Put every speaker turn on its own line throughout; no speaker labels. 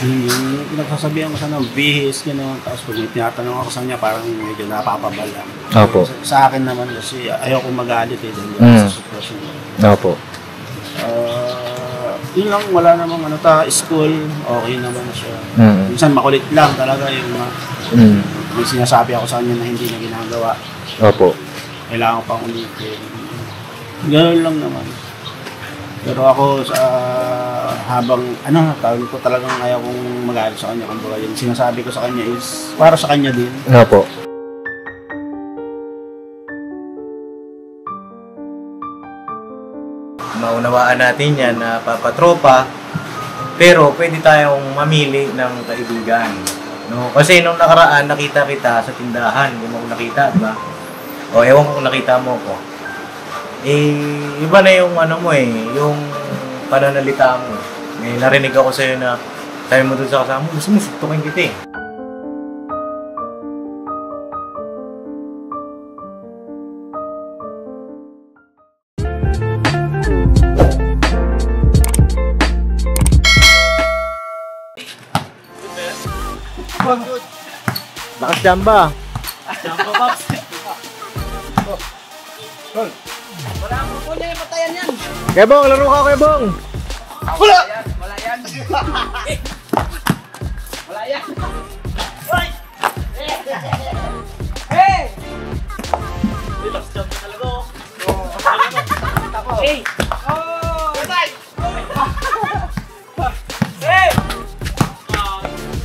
Yung pinagsasabihan ko siya ng bihis, gano'n. Tapos pag may tinatanong ako sa kanya, parang medyo napapabala.
Opo.
Sa akin naman kasi ayoko magalit eh, dahil sa sitwasyon.
Opo.
Yun lang, wala namang school, okay naman siya. Minsan makulit lang talaga yung may sinasabi ako sa kanya na hindi na ginagawa.
Opo.
Kailangan pang ulitin. Gano'n lang naman. Pero ako habang tawag ko talagang ayaw kong magalit sa kanya. Kumbaga yung sinasabi ko sa kanya is para sa kanya din.
Opo. Maunawaan natin yan na papatropa, pero pwede tayong mamili ng kaibigan. No? Kasi nung nakaraan, nakita kita sa tindahan. Hindi mo ko nakita, di ba? O, ewan ko kung nakita mo ko. Iba na yung yung pananalita mo. May narinig ako sa'yo na sabi mo doon sa kasama mo, gusto mo suktukin kita eh. Lakas jamba.
Jamba, Pops. Wala mo po niya yung patayan yan.
Kebong, laro ka, Kebong.
Wala yan. Wala yan. Wala yan. Hey! Lakas jamba talaga oh. Hey! Oh! Patay! Hey!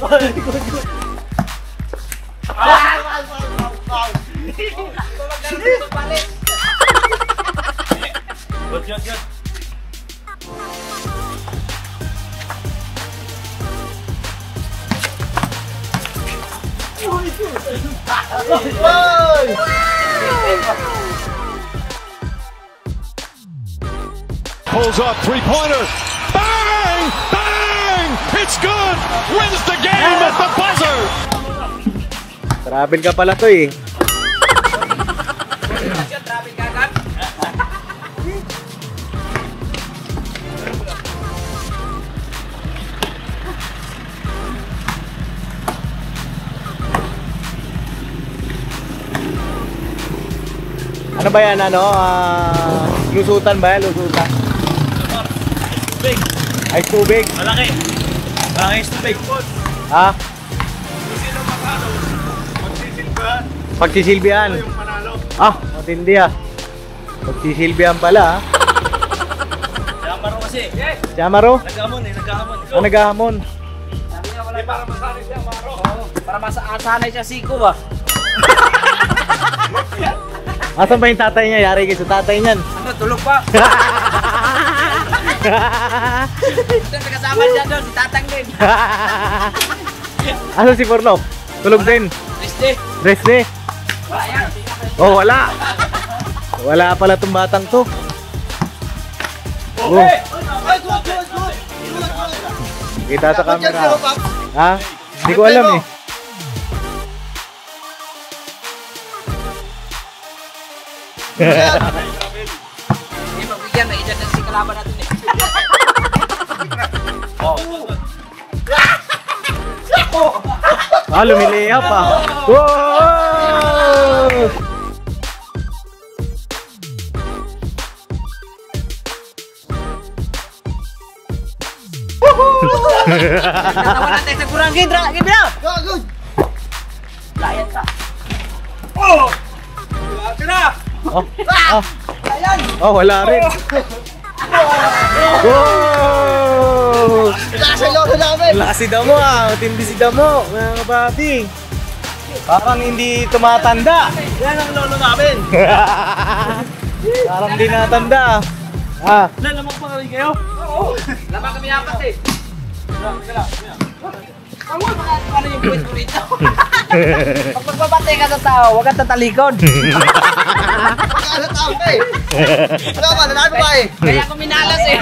Good. Good.
Pulls up, three-pointer. Bang! Bang! It's good! Wins the game at the buzzer!
Travel ka pala to eh. Ano ba yan, lusutan ba yan? Lusutan?
Tubig.
Ice tubig?
Malaki. Malaki ice tubig.
Ha?
Sino makano? Magsisilbihan.
Pagsisilbihan?
Yung manalo.
Matindi ah. Pagsisilbihan pala ah.
Jamaro kasi.
Jamaro?
Naghamon.
Naghahamon.
Sabi niya wala para masanay siya, Maro. Para masanay siya siko ba?
Asan ba yung tatay niya? Yari kayo sa tatay niyan.
Tulog pa. Ito kasama siya doon, si Tatang din.
Asan si Porno? Tulog din. Rest day.
Wala yan.
Oh, wala. Wala pala tong batang to. Oh. Kita sa camera. Ha? Hindi ko alam eh.
Hindi magbigyan na edad ng si kalaban natin eh.
Lumiliya pa. Wow!
Natawa natin sa kurang gidra. Gidra! Go! Layan ka. Oh! Tira!
Wala rin. Wow!
Nasa lolo namin!
Lakas si Damo ah. Matindi si Damo, mga kapapi. Parang hindi tumatanda.
Yan ang lolo namin!
Parang hindi natanda.
Lamang pa kami kayo? Oo! Lamang kami apat eh! Paano yung buwit ko rito? Pag magpapatay ka sa tao, huwag kang tatalikod.
Ano tao ka eh? Ano ba? Nanalo ba eh?
Kaya ako minalas eh.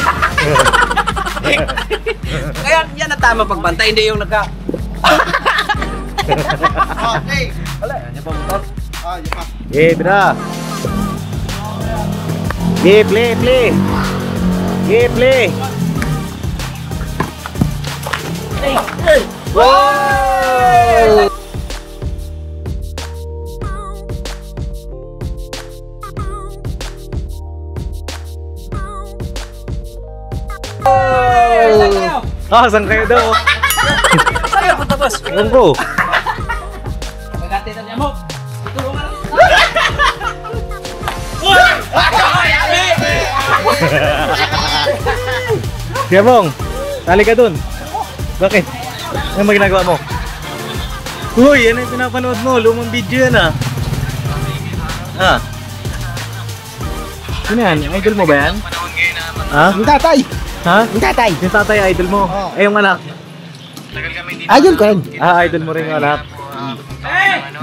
Kaya yan ang tama pagbantay, hindi yung nagka...
Okay.
Wala, yan pa motor.
Yun pa.
Tara. Play. Wow! Ah, saan kayo daw?
Saan ka punta, boss?
Ewan ko.
Magati na niya mo. Tulungan natin.
Kiyabong, tali ka dun. Bakit? Ano ba ginagawa mo? Uy, yan ang pinapanood mo. Lumang video yan ah. Ah. Sino yan? Idol mo ba yan? Ha?
Yung tatay.
Ha?
Yung tatay.
Yung tatay, idol mo?
Oo.
Eh, yung anak?
Ayun ko rin.
Ah, idol mo rin yung anak?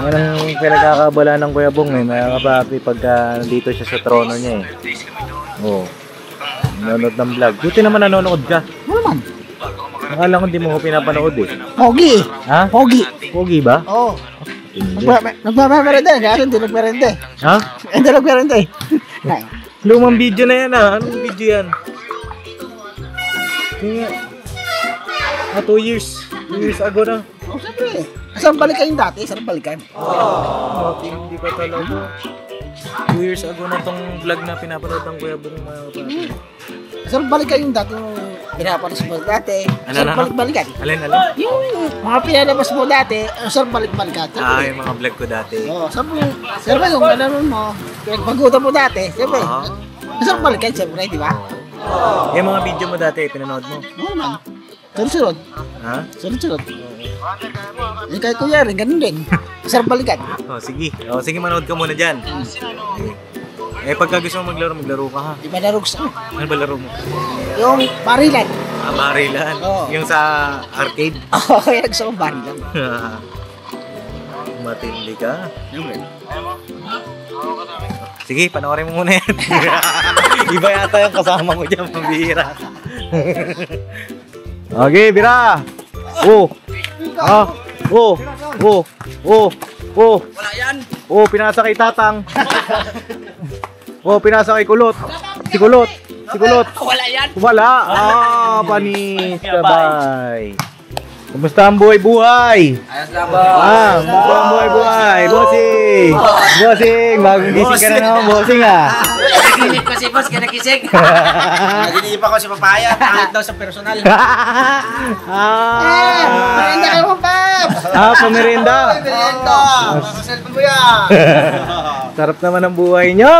Yan ang pinagkakabala ng Kuya Bong eh. Mga kapapi pagka nandito siya sa trono niya eh. Oo. Nanonood ng vlog. Buti naman nanonood ka.
Ano naman?
Akala ko hindi mo ko pinapanood eh.
Pogi.
Ha?
Pogi.
Pogi ba?
Oo.
Hindi.
Nagpapamerenda. Kaya hindi nagmerenda eh.
Ha?
Hindi nagmerenda eh.
Lumang video na yan ah. Anong video yan? Tingnan. Ah, 2 years. 2 years ago na.
Oh, siyempre. Saan balikan yung dati? Saan balikan?
Hindi ko talaga. 2 years ago na tong vlog na pinapanood ng Kuya Bong.
Saan balikan yung dati yung pinapalas mo dati? Saan balik-balikan?
Alin?
Yung mga pinalabas mo dati, saan balik-balikan?
Ah, yung mga vlog ko dati.
Oo, siyempre yung gano'n mo, pinagpagutan mo dati, siyempre. Saan balikan, siyempre, di ba?
Yung mga video mo dati, pinanood mo.
Oo man. Sunod-sunod.
Ha?
Sunod-sunod. Eh, kahit kuya rin, ganun din. Saan balikan?
Oh, sige. Oh, sige, manood ka muna dyan. Eh, pagka gusto mo maglaro ka ha.
Di ba narugs ako?
Ano ba laro mo?
Yung barilan.
Ah, barilan.
Oo.
Yung sa arcade.
Oo, kaya gusto kong barilan.
Matindi ka. Sige, panoorin mo muna yan. Iba yata yung kasama mo dyan, pambihira. Okay, bira! Oh! Ah! Oh! Oh! Oh! Oh!
Wala yan.
Oh, pinasa kay Tatang. Oh, pinasa kay Kulot. Si Kulot. Si Kulot.
Wala yan.
Wala. Ah, panis. Sabay. Kumusta ang buhay-buhay?
Ayos lang ba?
Ah, kumusta ang buhay-buhay? Bossing! Bossing! Bagong gising ka na naman, bossing ah.
Naginip kasi boss, kaya nakisig.
Naginip ako si Papaya, kahit daw sa personal.
Merienda kayo mo, Paps!
Ah, pamerienda.
Merienda! Cellphone mo yan!
Sarap naman ang buhay nyo.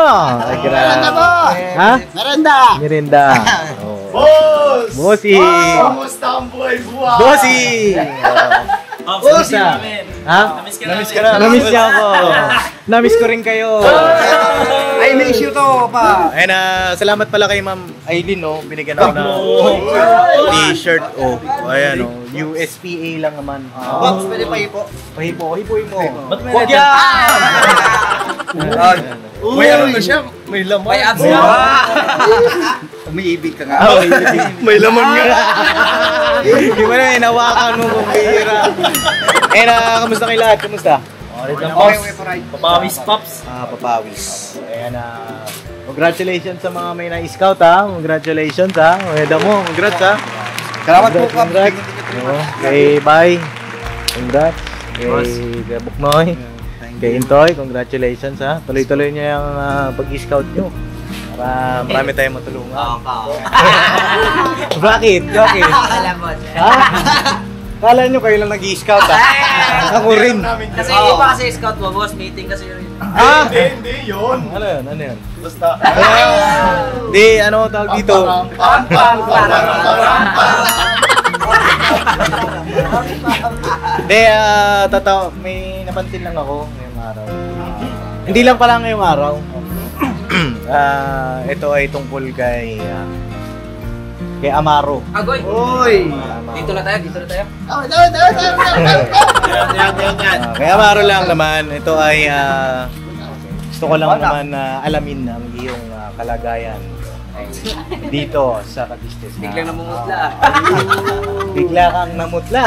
Ay,
Merienda po!
Ha?
Merienda!
Merienda. Oh.
Boss!
Bossing!
Kamusta ang buhay-buhay?
Bossing! Kumusta? Ha? Namiss ka na. Namiss niya ako. Namiss ko rin kayo.
Ay, may issue to pa.
Ayun salamat pala kay Ma'am Aileen, no. Binigyan ako ng t-shirt, oh. Ayan, oh. USPA lang naman.
Box, pwede pa ipo.
Hipoy mo. Huwag yan!
May ano na siya? May laman.
May abs na.
Umiibig ka nga.
May laman nga. Di ba na, inawakan mo kung bihira. Kamusta kayo lahat? Kamusta?
Papawis pops.
Ah, papawis. Ayan congratulations sa mga may na-scout ha. Congratulations ha. Ueda mo, congrats ha.
Salamat po, Kap.
Congrats. Kay Bay. Congrats. Kay Buknoy. Kay Intoy, congratulations ha. Tuloy-tuloy niyo yung pag-scout nyo. Para marami tayong matulungan. Bakit? Bakit?
Alam mo.
Ha? Kala nyo kayo lang nag-i-scout ha? Ako rin.
Kasi hindi pa kasi scout mo, boss. Meeting kasi yun.
Ah! Hindi yun. Ano yun? Ano yun? Basta. Di, ano tawag dito? Di, may napansin lang ako ngayong araw. Hindi lang pala ngayong araw. Ito ay tungkol kay Amaro.
Agoy!
Uy!
Dito na tayo, dito na tayo.
Kay Amaro lang naman, ito ay gusto ko lang naman alamin ang iyong kalagayan dito sa Capistes.
Biglang namumutla.
Bigla kang namutla,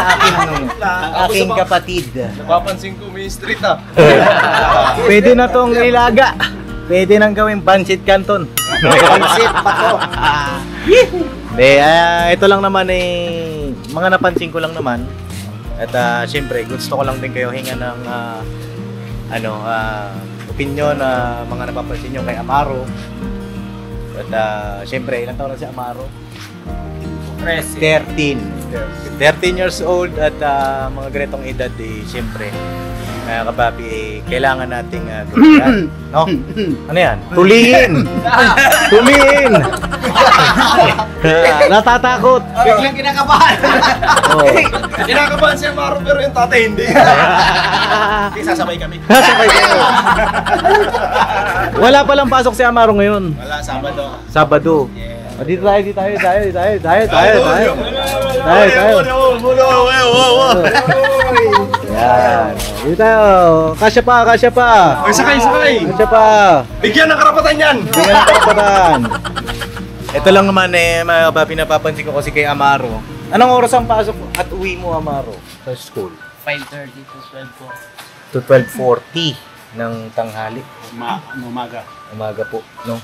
aking kapatid.
Napapansin ko may street ah.
Pwede na tong ilaga. Pwede nang gawing pancit canton.
Pansit pa to.
Hindi, ito lang naman mga napansin ko lang naman. At siyempre, gusto ko lang din kayo hinga ng opinion na mga napapansin nyo kay Amaro. At siyempre, ilang taon na si Amaro? 13 years old at mga ganitong edad siyempre kapapi kailangan nating gawin no? Ano yan? Tuliin! Natatakot!
Biglang kinakabahan.
Oh.
Kinakabahan si Amaro pero yung tatay hindi. Sasabay kami.
Wala palang pasok si Amaro ngayon.
Wala,
Sabado. Dito tayo. Yan. Dito tayo. Kasya pa.
Sakay!
Kasya pa.
Bigyan ng karapatan yan!
Bigyan ng karapatan. Ito lang naman mga kapapi, napapansin ko kasi kay Amaro. Anong oras ang pasok at uwi mo, Amaro, sa school?
5:30 to 12 po.
To 12:40 ng tanghali.
Umaga
po, no?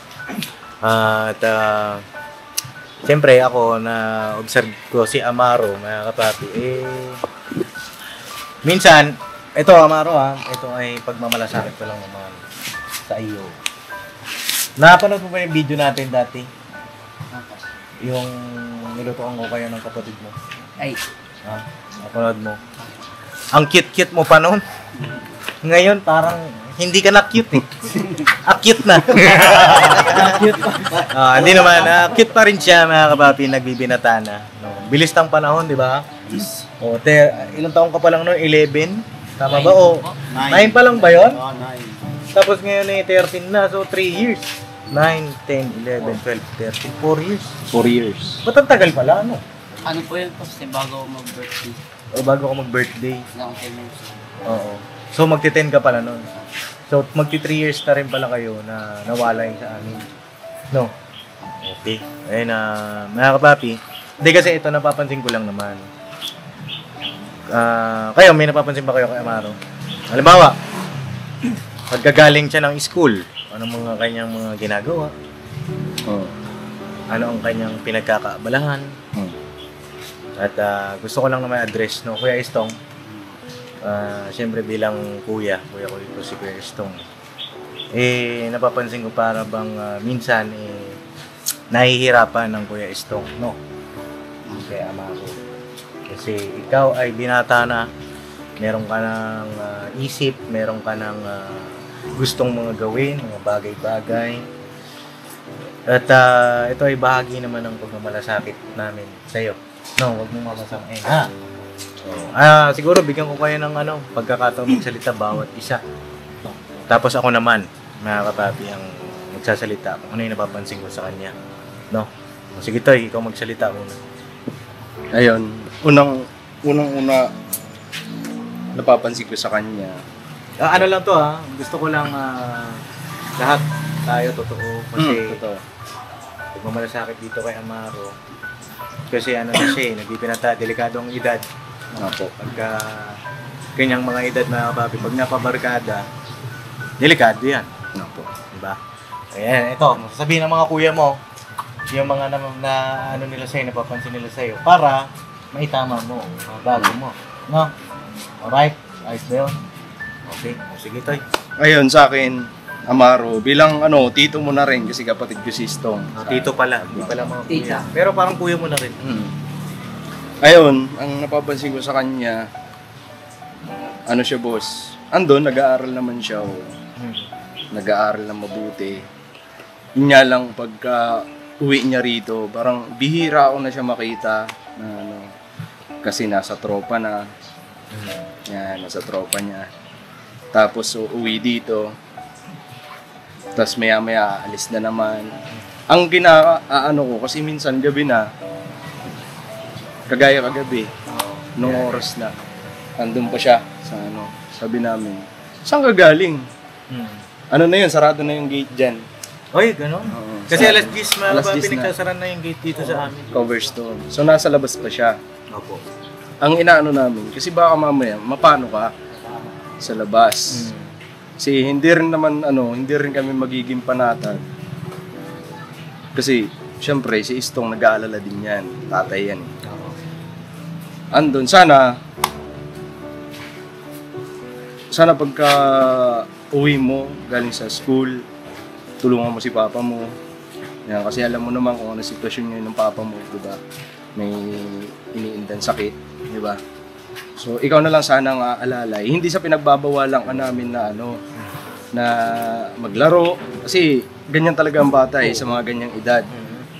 At siyempre ako na-observe ko si Amaro, mga kapapi, minsan, ito Amaro ito ay pagmamalasakit ko lang naman sa iyo. Napanood mo ba yung video natin dati? Yung nilutuan ko kayo ng kapatid mo?
Ay.
Napanood mo? Ang cute-cute mo pa noon. Ngayon parang hindi ka na cute cute na. Hindi naman. Cute pa rin siya mga kapapi, nagbibinata na. No? Bilis ng panahon, di ba? Ilang taong ka pa lang noon? 11? Tama ba? 9 pa lang ba yun?
9.
Tapos ngayon 13 na. So 3 years. 9, 10, 11, 12, 13, 4 years.
4 years.
Ba't ang tagal pala, ano?
Ano po yun po? Kasi bago ako mag-birthday.
O bago ka mag-birthday.
Lang 10 minutes.
Oo. So magti-10 ka pala nun. So magti-3 years na rin pala kayo na nawala yung sa amin. No? Okay. Ayun mga kapapi. Hindi kasi ito napapansin ko lang naman. Kayo, may napapansin ba kayo kay Amaro? Halimbawa, pagkagaling siya ng school, anong mga kanyang mga ginagawa? Ano ang kanyang pinagkakaabalahan? At gusto ko lang naman address, no, Kuya Estong. Siyempre bilang kuya ko ito si Kuya Estong. Napapansin ko para bang minsan nahihirapan ng Kuya Estong, no? Kaya Amaro. Kasi ikaw ay binata na, meron ka ng isip, meron ka ng gustong mga gawin, mga bagay-bagay. At ito ay bahagi naman ng pagmamalasakit namin sa iyo. No, wag mong mamasang siguro bigyan ko kayo ng pagkakataon magsalita bawat isa. Tapos ako naman, mga kapapi, ang magsasalita kung ano yung napapansin ko sa kanya. No? Sige Toy, ikaw magsalita muna.
Ayun, unang-una napapansin ko sa kanya.
Ano lang to gusto ko lang lahat tayo totoo kasi
Totoo.
pagmamalasakit dito kay Amaro kasi na siya nagbibinata, delikadong edad. Pagka kanyang mga edad mga kapapi, pag napabarkada, delikado yan. Diba? Ayan, ito, sasabihin ng mga kuya mo, yung mga na nila sa'yo, napapansin nila sa'yo, para maitama mo, bago mo. No? Alright? Ayos ba yun? Okay. Sige, Toy.
Ayun, sa akin, Amaro, bilang tito mo na rin kasi kapatid ko si Stong.
Tito pala, hindi pala mga kuya.
Tita.
Pero parang kuya mo na rin.
Ayun, ang napapansin ko sa kanya, siya boss, nag-aaral naman siya. Nag-aaral na mabuti. Yun nga lang, pagka uwi niya rito, parang bihira ako na siya makita na kasi nasa tropa na. Yan, nasa tropa niya. Tapos uwi dito. Tapos maya-maya alis na naman. Ang ko kasi minsan gabi na, kagaya kagabi, nung oras na, andun pa siya sa sabi namin, saan ka galing? Na yun, sarado na yung gate dyan.
Oy, gano'n? Kasi alas 10
alas 10 na.
pinagsasaran na yung gate dito sa amin.
Cover stone. So nasa labas pa siya.
Opo.
Ang inaano namin, kasi baka mamaya, mapano ka sa labas. Kasi hindi rin naman, hindi rin kami magiging panatag. Kasi, syempre, si Istong nag-aalala din yan. Tatay yan. andun, sana pagka uwi mo galing sa school, tulungan mo si papa mo. Yan, kasi alam mo naman kung ano sitwasyon ngayon ng papa mo, di ba? May iniindang sakit, di ba? So, ikaw na lang sana ang aalalay. Hindi sa pinagbabawalan ka namin na na maglaro. Kasi ganyan talaga ang bata sa mga ganyang edad.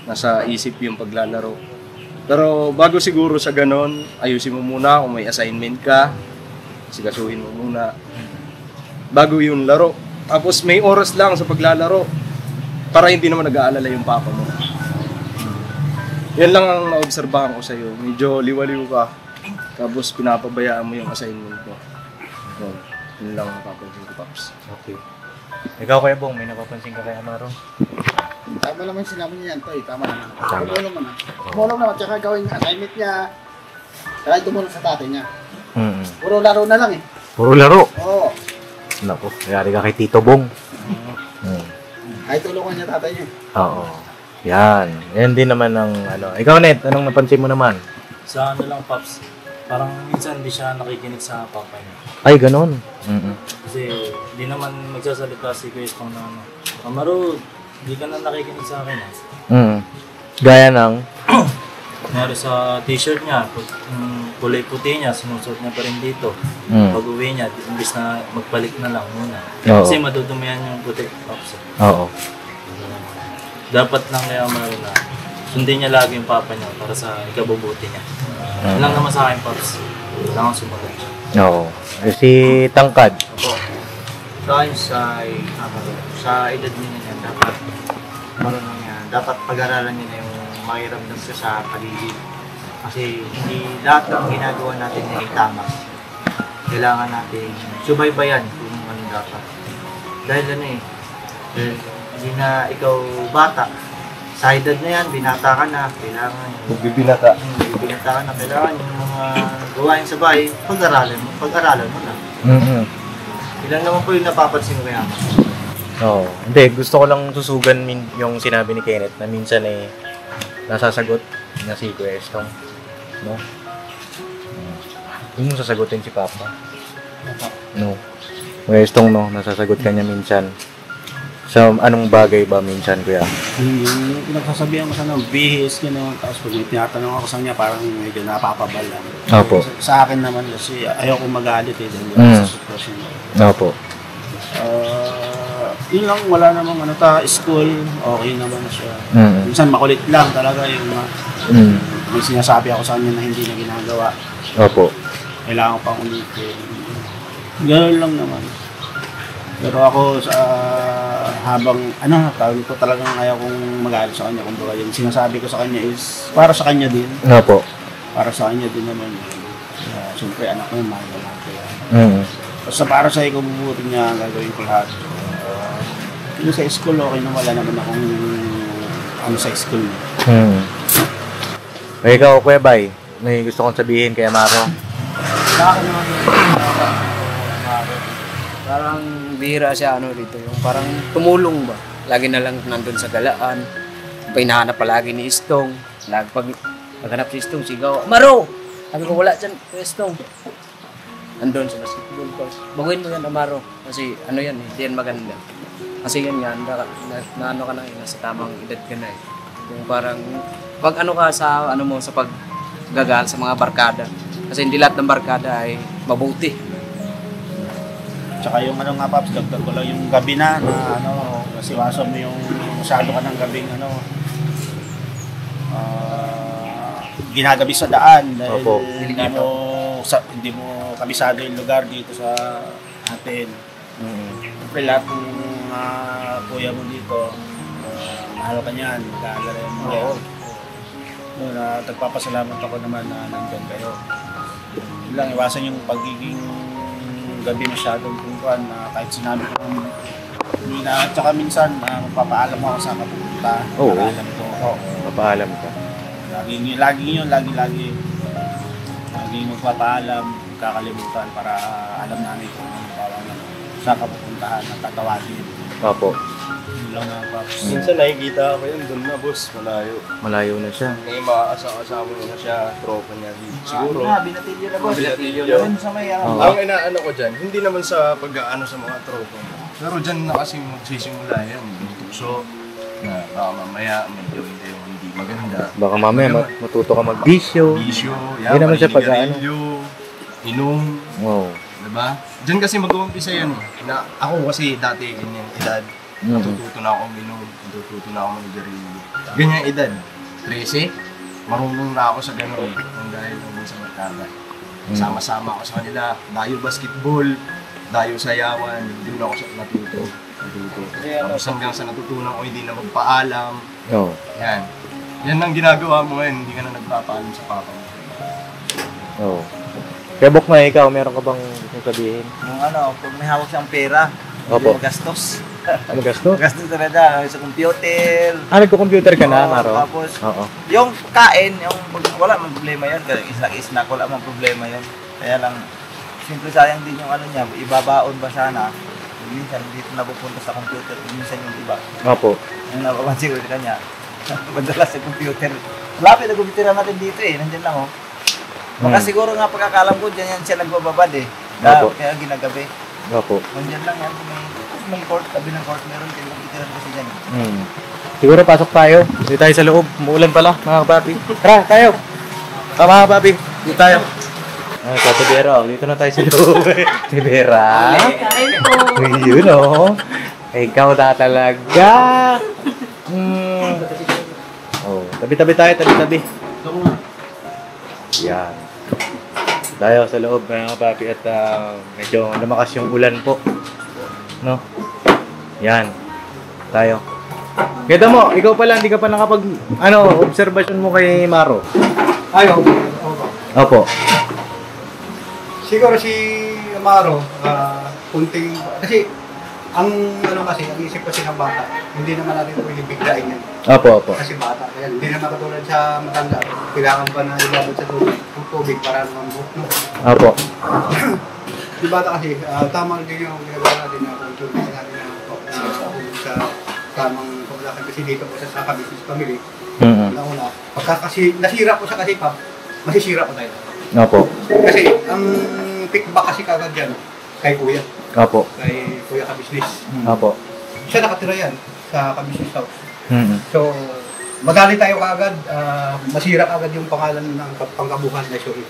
Nasa isip yung paglalaro. Pero bago siguro sa ganon, ayusin mo muna kung may assignment ka. Sigasuhin mo muna. Bago yung laro. Tapos may oras lang sa paglalaro para hindi naman nag-aalala yung papa mo. Yan lang ang naobserbahan ko sa'yo. Medyo liwaliw ka. Tapos pinapabayaan mo yung assignment mo. Yun lang ang napapansin ko, Paps.
Okay. Ikaw, Kuya Bong, may napapansin ka kay Amaro?
Tama naman sinabi niya yan, Toy. Tama naman. Tumulong naman. Tumulong naman. Tsaka gawin yung assignment niya. Tsaka tumulong sa tatay niya. Puro laro na lang eh.
Puro laro?
Oo.
Naku, kayari ka kay Tito Bong.
Ay, tulungan niya tatay niya.
Oo. Yan. Yan din naman ang Ikaw, Net, anong napansin mo naman?
Sa lang, Pops, parang minsan hindi siya nakikinig sa papa niya.
Ay, ganun.
Kasi hindi naman magsasalita si Kuya Stong na Amaro, hindi ka na nakikinig sa akin.
Gaya ng?
Meron sa t-shirt niya, kulay puti niya, sinusuot niya pa rin dito. Pag uwi niya, imbis na magpalit na lang muna. Kasi madudumihan yung puti, Pops.
Oo.
Dapat lang kaya Amaro na sundin niya lagi yung papa niya para sa ikabubuti niya. Yun lang naman sa akin, Pops. Yun lang ang sumunod.
Oo. Si Tangkad.
Opo. Sa akin, sa edad niya yan, dapat marunong niya. Dapat pag-aralan niya na yung makiramdam siya sa paligid. Kasi hindi lahat ng ginagawa natin ay tama. Kailangan natin subaybayan kung ano dapat. Dahil hindi na ikaw bata. Sa edad na yan, binata ka na, kailangan
Magbibinata.
Binata ka na, kailangan yung mga gawain sa bahay, pag-aralan mo na. Ilan naman po yung napapansin ko kaya.
Oo. Hindi, gusto ko lang susugan yung sinabi ni Kenneth na minsan nasasagot na si Kuya Estong. No? Yung sasagutin si Papa. No. Kuya Estong, no? Nasasagot ka niya minsan. So, anong bagay ba minsan, Kuya?
Yung pinagsasabihan ko sana, bihis, gano'n. Tapos pag may tinatanong ako sa kanya, parang medyo napapabala.
Opo.
Sa akin naman kasi, ayoko magalit dahil sa sitwasyon.
Opo.
Yun lang, wala namang school, okay naman siya. Minsan makulit lang talaga yung may sinasabi ako sa kanya na hindi niya ginagawa.
Opo.
Kailangan ko pang ulitin. Gano'n lang naman. Pero ako habang tawag ko talagang ayaw kong magalit sa kanya. Kumbaga yung sinasabi ko sa kanya is para sa kanya din.
Opo.
Para sa kanya din naman. Siyempre anak ko, mahal na lang ko yan. Basta para sa ikabubuti niya, gagawin ko lahat. Yung sa school, okay na wala naman akong sa school.
Ikaw, Kuya Bay, may gusto kong sabihin kay Amaro?
Sa akin naman parang bihira siya dito, yung parang tumulong ba. Lagi na lang nandun sa galaan. Pinahanap palagi ni Istong. Lagi pag maghanap si Istong, sigaw, Amaro! Sabi ko, wala dyan, Istong. Nandun sa basketball court. Baguhin mo yan, Amaro. Kasi yan, hindi yan maganda. Kasi yan yan, ka na nasa tamang edad ka na eh. Yung parang, pag ka sa, sa paggagal sa mga barkada. Kasi hindi lahat ng barkada ay mabuti.
Tsaka yung Paps, dagdag ko lang yung gabi na nasiwasan mo yung masyado ka ng gabing ginagabi sa daan dahil hindi mo kabisado yung lugar dito sa atin. Siyempre lahat ng kuya mo dito, mahal ka niyan, mag-aalala mo. Nagpapasalamat ako naman na nandun kayo. Yun lang, iwasan yung pagiging gabi masyadong tungkuan na kahit sinabi ko hindi na, tsaka minsan magpapaalam ako sa kapupunta.
Oo.
Alam ko.
Papaalam ka.
Lagi magpapaalam, kakalimutan para alam namin kung ano sa kapupuntahan at tatawagin.
Opo.
Yun lang na Paps.
Minsan nakikita ko yun, doon na boss, malayo.
Malayo na siya.
May makakasama mo na siya, tropa niya. Siguro.
Binatilyo na boss.
Binatilyo.
Doon sa may
Ang inaano ko dyan, hindi naman sa pag-aano sa mga tropa mo. Pero dyan na kasi magsisimula yan. Yung tukso na baka mamaya medyo hindi maganda.
Baka mamaya matuto ka mag-bisyo.
Bisyo,
Hindi naman siya pag-aano.
Inom.
Wow.
Diba? Diyan kasi mag-uumpisa yan. Na, ako kasi dati ganyan edad. Natututo na ako uminom. Natututo na ako mag-garilyo. Ganyan edad. 13. Marunong na ako sa gano'n. Ang dahil naman sa barkada. Sama-sama ako sa kanila. Dayo basketball. Dayo sayawan. Doon ako natuto. Tapos hanggang sa natutunan ko hindi na magpaalam.
Oo.
Yan. Yan ang ginagawa mo ngayon. Hindi ka na nagpapaalam sa papa mo.
Oo. Kaya Bok na ikaw, meron ka bang gusto sabihin?
Yung pag may hawak siyang pera,
Opo.
magastos.
Ano gasto?
Gastos talaga sa computer.
Nagko-computer ka na,
Oo,
Maro?
Tapos,
Oo.
yung kain, wala mang problema yun. Snack, wala mang problema yun. Kaya lang, simple sayang din yung niya, ibabaon ba sana. Minsan, dito napupunta sa computer, minsan yung iba.
Opo.
Yung napapansin ko sa kanya, madalas sa computer. Malapit na computer natin dito nandiyan lang Baka siguro nga pagkakalam ko, dyan yan siya nagbababad
Opo.
Kaya ginagabi.
Opo.
Nandiyan lang yan, may court, tabi ng court meron, kaya computer kasi dyan.
Siguro pasok tayo. Dito tayo sa loob. Umuulan pala, mga papi. Tara, tayo! Mga papi, dito tayo. Ay, Tibera, dito na tayo sa loob. Tibera. Yun ikaw na talaga. Oh, tabi-tabi tayo, tabi-tabi. Yan. Tayo sa loob, mga papi, at medyo lumakas yung ulan po. No? Yan. Tayo. Kita mo, ikaw pala, hindi ka pa nakapag, observation mo kay Maro.
Ayaw.
Opo.
Siguro si Amaro, kunting, kasi ang kasi, ang isip kasi ng bata, hindi naman natin ito pinibiglain yan.
Opo.
Kasi bata, kaya hindi naman katulad sa matanda. Kailangan pa na ilabot sa tubig para naman buhok, no?
Opo.
Di bata kasi, tama din yung ginagawa natin na control natin sa tamang paglakan kasi dito po sa business family. Una-una, pagka kasi nasira po sa kasipap, masisira po tayo.
Opo.
Kasi ang feedback kasi kagad dyan, kay Kuya.
Opo.
Kay Kuya Ka-Business.
Opo.
Siya nakatira yan sa Ka-Business House.
Mm-hmm.
So, madali tayo kagad, masira kagad yung pangalan ng pangkabuhan na Shoei.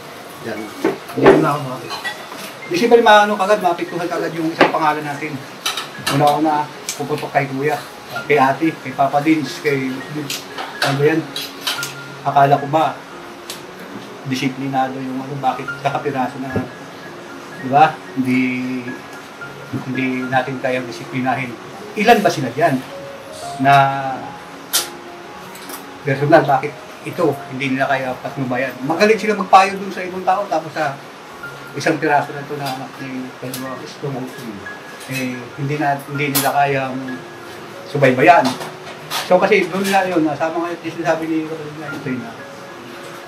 Yan. Hindi na ako makakit. Di siyempre mapiktuhan kagad yung isang pangalan natin. Una-una, puputok kay Kuya, kay Ate, kay Papa Dins, kay ano yan? Akala ko ba, disiplinado yung bakit kakapiraso na, di ba? Hindi natin kayang disiplinahin. Ilan ba sila dyan na personal, bakit ito hindi nila kaya patnubayan? Magaling sila magpayo dun sa ibang tao, tapos sa isang piraso na ito na anak ni Pedro Estomong, hindi nila kayang subaybayan. So kasi doon na yun, nasama nga yung sabi ni Rodolina yun na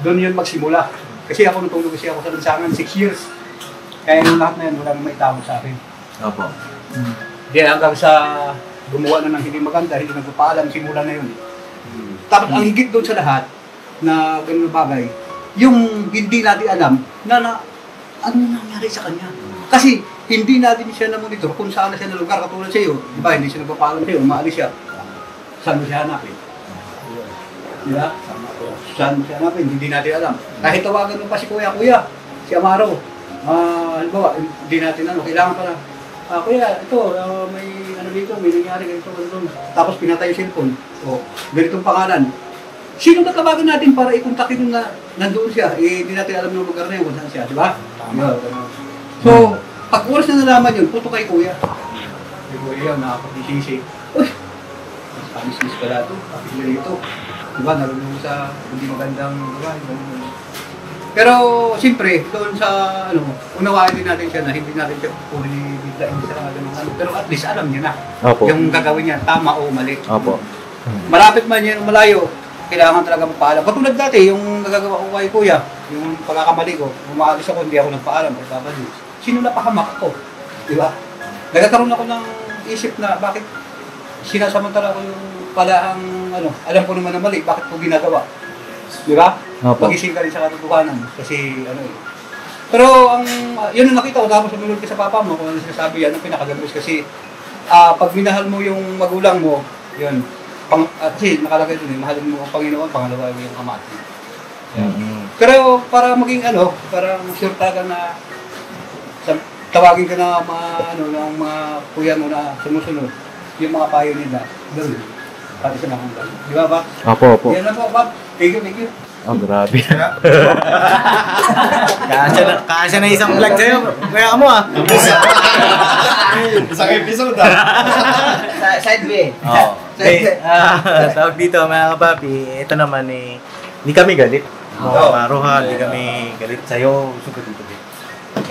doon yun magsimula. Kasi ako natulog kasi ako sa lansangan 6 years. Kaya yung lahat na yun, wala nang maitawag sa akin.
Opo.
Di hanggang sa gumawa na ng hindi maganda, hindi nagpapaalam, simula na yun. Tapos ang higit doon sa lahat na ganun na bagay, yung hindi natin alam na ano nangyari sa kanya. Kasi hindi natin siya na-monitor kung saan na siya na lugar, katulad sa iyo. Di ba, hindi siya nagpapaalam sa iyo, umaalis siya. Saan mo siya hanapin? Di ba? Saan mo siya hanapin? Hindi natin alam. Kahit tawagan mo pa si Kuya, si Amaro. Halimbawa, hindi natin kailangan pa na, Kuya, ito, may dito, may nangyari ganito, tapos pinatay yung cellphone. O, ganitong pangalan. Sino tatawagan natin para ikontakin yung nandoon siya? Hindi natin alam ng lugar na yun kung saan siya, di ba? So, pag oras na nalaman yun, puto kay Kuya. Kay Kuya, nakapag-isisi. Uy, mas panis-mis pala ito, kapila ito. Diba, nalulung sa hindi magandang lugar. Pero, siyempre, doon sa, unawain din natin siya na hindi natin siya puli bigla, hindi siya lang pero at least alam niya na.
Opo.
Yung gagawin niya, tama o mali.
Opo.
Malapit man yan, malayo, kailangan talaga magpaalam. Patulad dati, yung nagagawa ko kay Kuya, yung pagkakamali ko, umaalis ako, hindi ako nagpaalam, kay Papa Dins. Sino napahamak ako? Di ba? Nagkakaroon ako ng isip na bakit sinasamantala ko yung pala ang alam ko naman na mali, bakit ko ginagawa? Di ba?
Opo.
Magising ka rin sa katotohanan. Kasi Pero yun ang nakita ko, tapos sumunod ka sa papa mo, kung ano sinasabi yan, ang pinakagabos kasi pag minahal mo yung magulang mo, yun, kasi nakalagay dun mahalin mo ang Panginoon, pangalawa yung Ama. Pero para maging para sure talaga na tawagin ka na ng mga kuya mo na sumusunod, yung mga payo nila, doon, pati sa magulang. Di ba, Bob?
Opo.
Yan lang po, Bob. Thank you.
Oh, grabe. Kasya na isang vlog sa'yo. Kaya mo
Isang episode
Side B.
Oo. Tawag dito mga kapapi, ito naman hindi kami galit. Maruha, hindi kami galit sa'yo. Sugat dito.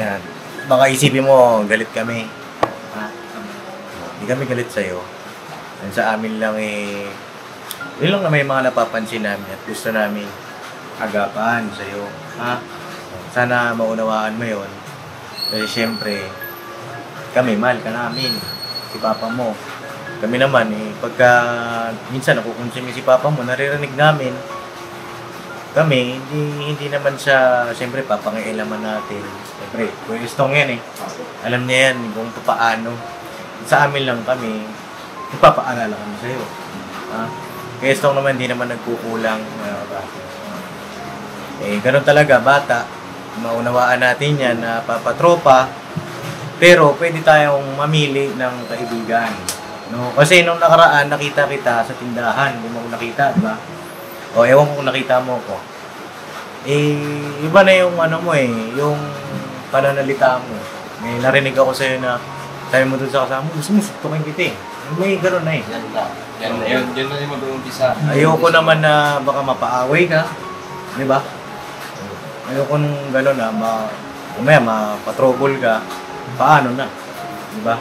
Yan. Baka isipin mo, galit kami. Hindi kami galit sa'yo. Yan sa amin lang yun lang na may mga napapansin namin at gusto namin agapan sa'yo. Sana maunawaan mo yun. Kasi syempre, kami, mahal ka namin. Si Papa mo. Kami naman, pagka minsan nakukonsume si Papa mo, naririnig namin. Kami, hindi naman siya, syempre, papangialaman natin. Syempre, Kuya yan Alam niya yan kung paano. Sa amin lang kami, ipapaalala kami sa'yo. Kaya Stong naman, hindi naman nagkukulang. Ganun talaga, bata. Maunawaan natin yan na papatropa. Pero pwede tayong mamili ng kaibigan. No? Kasi nung nakaraan, nakita kita sa tindahan. Hindi mo ko nakita, diba? O, ewan ko kung nakita mo ko. Iba na yung yung pananalita mo. May narinig ako sa'yo na sabi mo dun sa kasama mo, gusto mo sutukin kita May gano'n na
Yan na yung mag-uumpisa.
Ayoko naman na baka mapaaway ka. Di ba? Ayoko nung gano'n na umaya mapatrouble ka. Paano na? Di ba?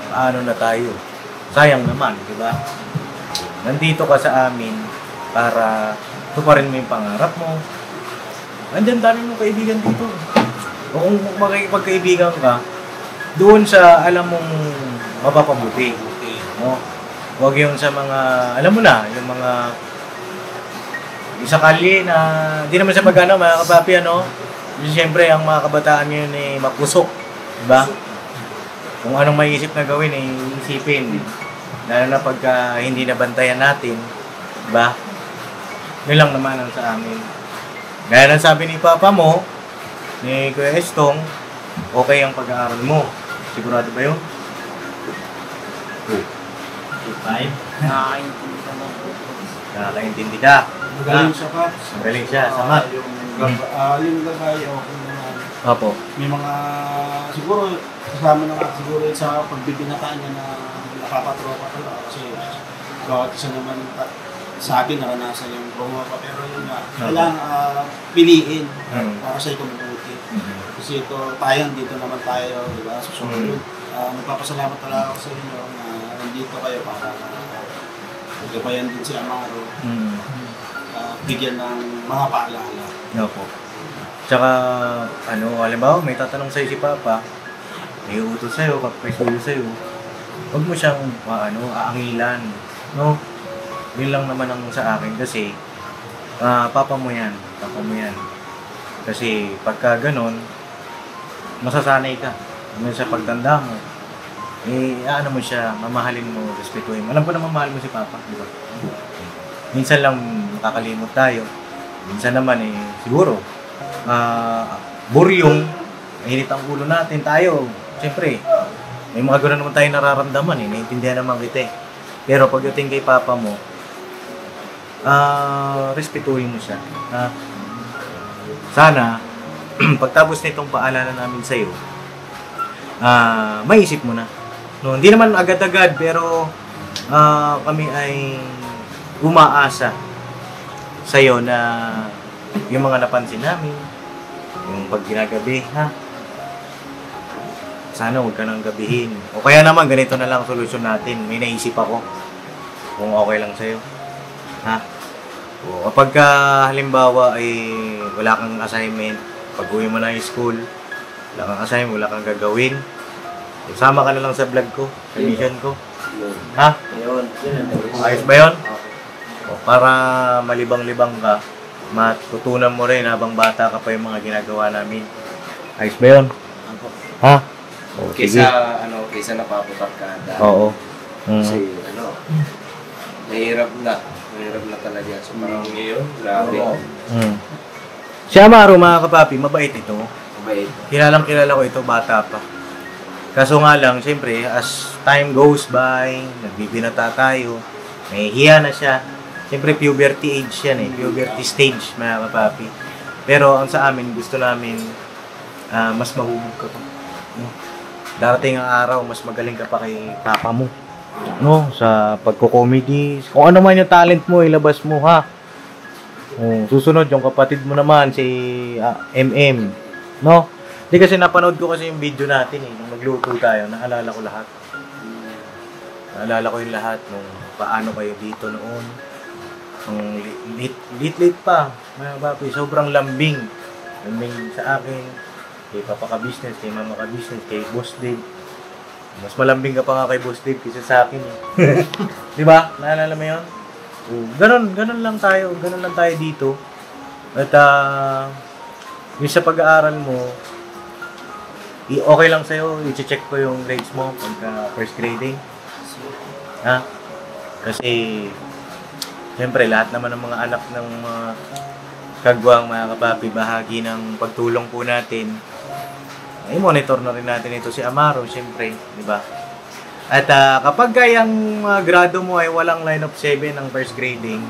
Paano na tayo? Sayang naman, di ba? Nandito ka sa amin para tuparin mo yung pangarap mo. Andyan dami mong kaibigan dito. O kung makikipagkaibigan ka, doon sa alam mong mapapabuti. No? Huwag yung sa mga, alam mo na, yung mga sa kalye na hindi naman sa pag-ano, mga kapapi, siyempre, ang mga kabataan ngayon mapusok. Diba? Kung anong maiisip na gawin, isipin. Lalo na pagka hindi nabantayan natin. Diba? Yun lang naman ang sa amin. Gaya ng sabi ni Papa mo, ni Kuya Estong, okay ang pag-aaral mo. Sigurado ba yun? 5? Nakakaintindi ka.
Magaling siya pa.
Magaling siya, sa math.
Yung gabay, okay naman.
Opo.
May mga, siguro, kasama naman siguro sa pagbibinataan niya na nakapatropa ko lang. Kasi, bawat isa naman sa akin naranasan yung bumopa. Pero yun nga, kailangan piliin para sa ito mabuti. Kasi ito, tayong dito naman tayo, di ba? Susunod. Nagpapasalamat talaga ako sa inyo na nandito kayo para magabayan din si Amaro. Bigyan ng mga paalala.
Opo. Tsaka, halimbawa, may tatanong sa'yo si Papa, may utos sa'yo, pagpasuyo sa'yo, huwag mo siyang, aangilan. No? Yun lang naman ang sa akin kasi, Papa mo yan. Kasi, pagka ganon, masasanay ka. Sa pagtanda mo, mo siya, mamahalin mo, respetuhin mo. Alam ko na mamahal mo si Papa, di ba? Minsan lang nakakalimot tayo. Minsan naman siguro, buryong, mainit ang ulo natin tayo. Siyempre, may mga gano'n naman tayo nararamdaman naiintindihan naman kita Pero pagdating kay Papa mo, respetuhin mo siya. Sana, pagtapos nitong paalala namin sa'yo, maisip mo na. No, hindi naman agad-agad, pero kami ay umaasa sa'yo na yung mga napansin namin, yung pag ginagabi, sana huwag ka nang gabihin. O kaya naman, ganito na lang solusyon natin. May naisip ako kung okay lang sa'yo. O kapag halimbawa ay wala kang assignment, pag-uwi mo na yung school, wala kang assignment, wala kang gagawin, sama ka na lang sa vlog ko, sa mission ko. Ha? Ayos ba yun? O, para malibang-libang ka, matutunan mo rin habang bata ka pa yung mga ginagawa namin. Ayos ba yun? Ha? O, sige.
Kaysa napaputak ka.
Oo.
Kasi, mahirap na. Mahirap na talaga. So, parang ngayon, grabe.
Si Amaro, mga kapapi, mabait ito.
Mabait.
Kilala ko ito, bata pa. Kaso nga lang, siyempre, as time goes by, nagbibinata tayo, may hiya na siya. Siyempre, puberty age yan eh. Puberty stage, mga kapapi. Pero ang sa amin, gusto namin, mas mahubog ka pa. No? Darating ang araw, mas magaling ka pa kay papa mo. No? Sa pagko-comedy. Kung ano man yung talent mo, ilabas mo, ha? Susunod, yung kapatid mo naman, si MM. No? Hindi kasi napanood ko kasi yung video natin eh. Nung magluto tayo, naalala ko lahat. Naalala ko yung lahat nung paano kayo dito noon. Nung late pa. Mga papi, sobrang lambing. Lambing sa akin. Kay Papa ka business, kay Mama ka business, kay Boss Dave. Mas malambing ka pa nga kay Boss Dave kaysa sa akin eh. Di ba? Naalala mo yun? Ganun lang tayo dito. At yung sa pag-aaral mo, okay lang sa'yo, i-check ko yung grades mo pagka first grading. Ha? Kasi, siyempre, lahat naman ng mga anak ng mga kagwang, mga kapapi, bahagi ng pagtulong po natin. I-monitor na rin natin ito si Amaro, siyempre, di ba? At kapag yung grado mo ay walang line of 7 ng first grading,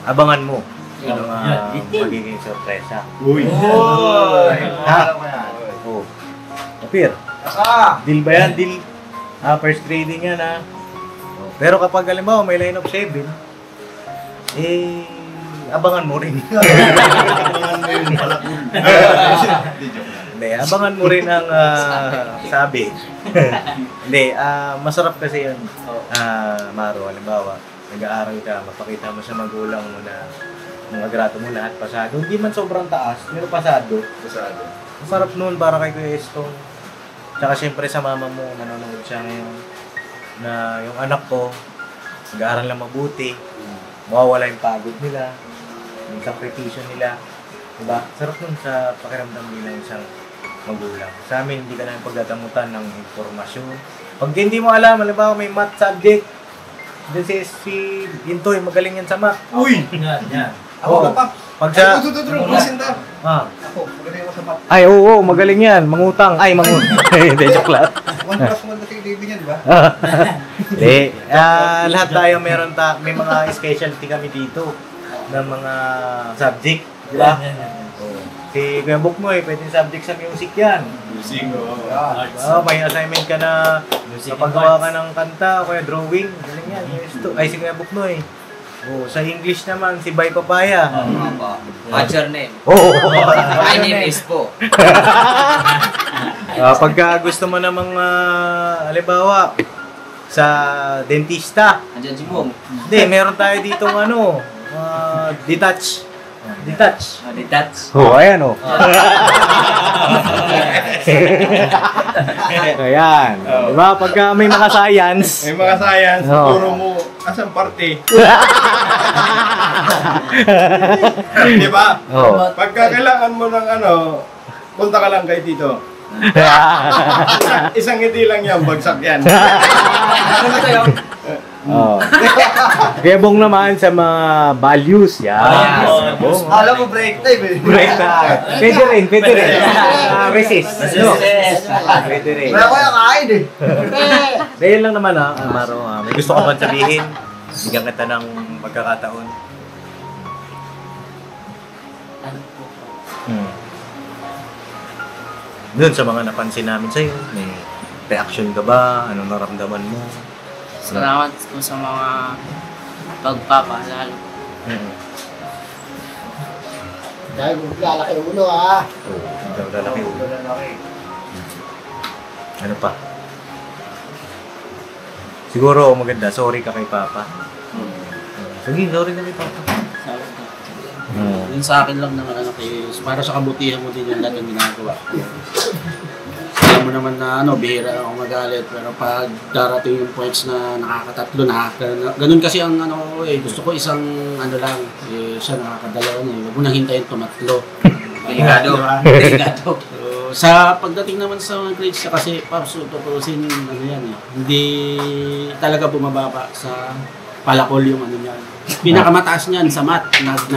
abangan mo yung magiging sorpresa.
Uy!
Ha? Oo. Kapir? Deal ba yan? Deal? First grading yan, ha? Pero kapag halimbawa may line of 7, abangan mo rin.
Abangan mo yung palakul.
Hindi, abangan mo rin ang sabi. Hindi, masarap kasi yun. Maro, halimbawa, nag-aaral ka, mapakita mo sa magulang mo na mga grato mo lahat pasado. Hindi man sobrang taas, pero pasado. Masarap nun para kay Kuya Estong. Tsaka siyempre sa mama mo, nanonood siya ngayon, na yung anak ko, nag-aaral lang mabuti, mawawala yung pagod nila, yung sakripisyo nila. Diba? Sarap nun sa pakiramdam bilang isang magulang. Sa amin, hindi ka namin pagdadamutan ng informasyon. Pag hindi mo alam, halimbawa may math subject, then si Gintoy, magaling yan sa math.
Uy!
Yan.
Oo. Pag sa...
Ako, magaling ako sa math.
Ay, oo, magaling yan. Mangutang. Ay, Hindi, joke lang.
1 plus 1 kasi David yan, di ba?
Hindi. Lahat tayo may mga specialty kami dito ng mga subject. Diba? Si Kuya Buknoy, pwedeng subject sa music yan.
Music,
May assignment ka na kapagawa ka ng kanta o kaya drawing. Galing yan. Ay, si Kuya Buknoy. Sa English naman, si Bay Papaya.
What's your name? My name is Po.
Pagka gusto mo namang, halimbawa, sa dentista.
Andiyan si Bong.
Hindi, meron tayo ditong detach. Detach. Ayan Ayan. Diba? Pagka may mga science.
May mga science, turo mo asang parte. Di ba? Pagka kailangan mo ng punta ka lang kay Tito. Isang ngiti lang yan, bagsak yan.
Kaya Bong naman sa mga values, yan.
Alam mo, break time eh.
Break time. Pwede rin. Resist. Pwede rin.
Wala ko yung kain eh.
Dahil lang naman Maro, may gusto ka bang sabihin? Bigyan kita ng pagkakataon. Doon sa mga napansin namin sa'yo, may reaction ka ba? Anong naramdaman mo?
Salamat po sa mga pagpapaalala.
Dahil lalaki ng ulo ha.
Lalaki. Ano pa? Siguro maganda, sorry ka kay Papa. Sige, sorry na kay Papa.
Yun sa akin lang naman anak para sa kabutihan mo din yung lahat ng ginagawa. Salamat alam mo naman na bihira ako magalit, pero pag darating yung points na nakakatatlo, ganun kasi ang gusto ko isang lang, siya nakakadalawa na, huwag mo nang hintayin tumatlo.
Delikado.
Delikado. So, sa pagdating naman sa mga grades kasi, Paps, tutusin, hindi talaga bumababa sa palakol yung niya. Pinakamataas niyan sa math, 90.